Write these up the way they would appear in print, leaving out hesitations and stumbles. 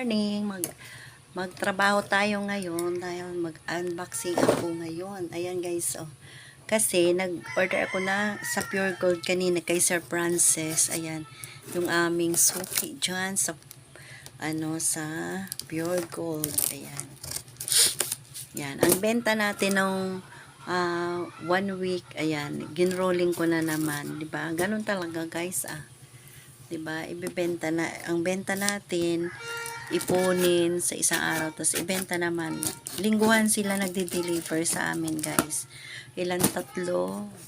morning. Magtrabaho tayo ngayon dahil mag-unboxing ako ngayon. Ayan guys, oh. Kasi nag-order ako na sa Pure Gold kanina kay Sir Francis. Ayan, yung aming suki dyan sa sa Pure Gold. Ayan. Yan, ang benta natin ng 1 week, ayan, ginrolling ko na naman, 'di ba? Ganun talaga, guys, 'di ba? Ibebenta na, ang benta natin ipunin sa isang araw, tapos ibenta naman. Lingguhan sila nagde-deliver sa amin, guys. Ilan, 3,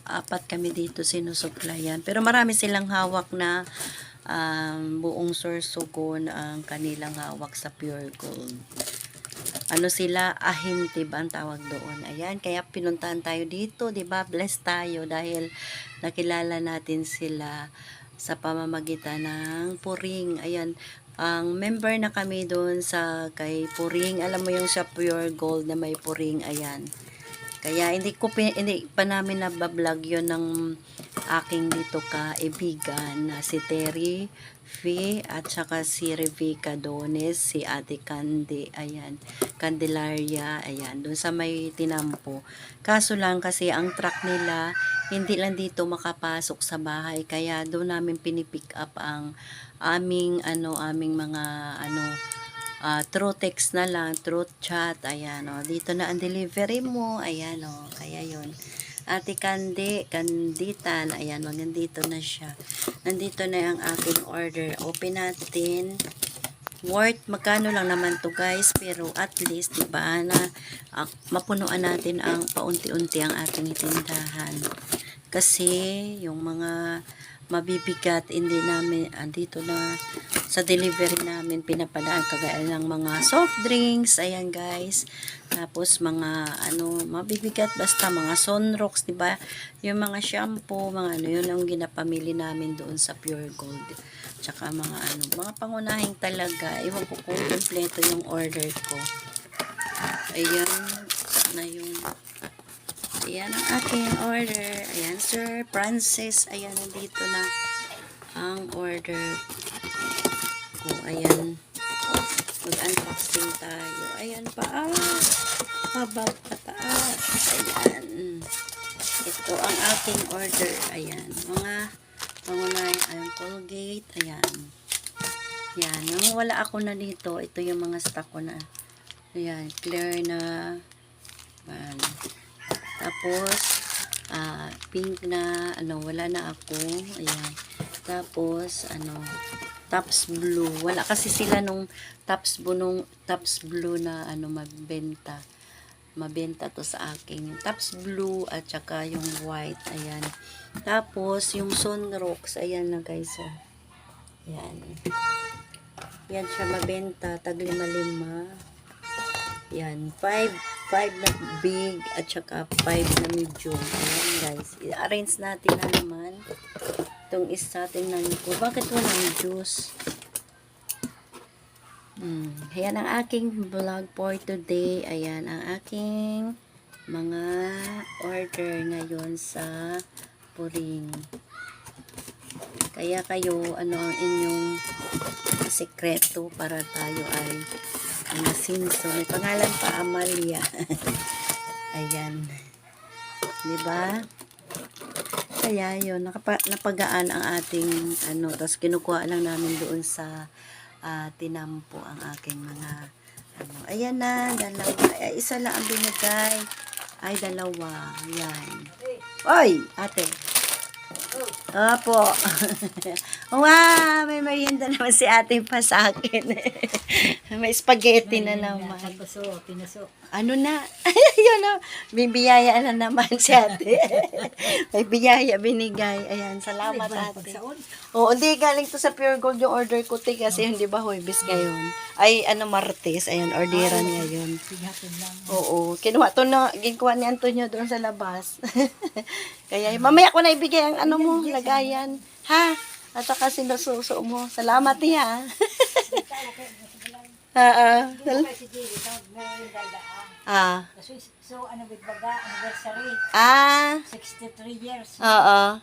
4 kami dito sinusuplayan. Pero marami silang hawak na buong sorsogon ang kanilang hawak sa Pure Gold. Ano sila, ahente ba ang tawag doon. Ayan, kaya pinuntahan tayo dito, 'di ba? Blessed tayo dahil nakilala natin sila sa pamamagitan ng Puring. Ayan, ang member na kami doon sa kay Puring. Alam mo yung sa Pure Gold na may Puring, ayan. Kaya hindi pa namin nabablog 'yon ng aking dito kaibigan na si Terry Fee at saka si Revica Dones, si Ate Candy, ayan, Candelaria, ayan, doon sa may Tinampo. Kaso lang kasi ang truck nila hindi lang dito makapasok sa bahay, kaya doon namin pinipick up ang aming mga through text na lang, through chat, ayan, dito na ang delivery mo, ayan, kaya yun. Ate Kanditan, ayan, nandito na siya. Nandito na ang aking order. Open natin. Worth, magkano lang naman to, guys, pero at least, diba, na mapunuan natin ang paunti-unti ang ating tindahan. Kasi, yung mga mabibigat, hindi namin, dito na, sa delivery namin, pinapadaan, kagaya ng mga soft drinks, ayan guys, tapos mga, mabibigat, basta mga sunrocks, diba, yung mga shampoo, mga yun ang ginapamili namin doon sa Pure Gold, tsaka mga mga pangunahing talaga, iwan ko kung kompleto yung order ko, ayan, na yung, ayan ang aking order. Ayan, Sir Francis. Ayan, nandito na ang order ko. Ayan. Mag-unboxing tayo. Ayan pa. Habang pataas. Ayan. Ito ang aking order. Ayan. Mga pangunay. Ayan, Colgate. Ayan. Ayan. Nung wala ako na dito, ito yung mga stock ko na. Ayan. Clear na. Ayan. Tapos, pink na, wala na ako. Ayan. Tapos, Tops Blue. Wala kasi sila nung Tops Blue na, mabenta. Mabenta to sa akin. Yung Tops Blue at saka yung white. Ayan. Tapos, yung Sunrocks. Ayan na, guys. Ayan. Yan siya mabenta. Tag 5. Yan. 5 na big at saka 5 na medium. Ayan guys. I-arrange natin na naman. Itong isa, tingnan ko. Bakit walang juice? Ayan ang aking vlog for today. Ayan ang aking mga order ngayon sa Puring. Kaya kayo, ano ang inyong sekreto para tayo ay masinso. May pangalan pa, Amalia. Ayan. Diba? Kaya yun, napagaan ang ating, tapos kinukuha lang namin doon sa Tinampo ang aking mga, ayan na, 2. Ay, isa lang ang binigay. Ay, 2. Ayan. Oy, ate. Opo. Wow, may merienda naman si ate pa sa akin. May spaghetti na naman. Ano na? Ayun na. Bibiyaya na naman si ate. May biyaya binigay. Ayan, salamat ate. Oo, hindi galing to sa Pure Gold yung order ko. Kasi hindi ba Huwebes ngayon? Ay, Martes. Ayan, orderan ngayon. Oo, kinuha to na, ginkuha ni Antonio doon sa labas. Kaya, mamaya ko na ibigay ang mo, lagayan. Ha? At saka sinususo mo. Salamat niya. So, with baga, anniversary. 63 years. Oo.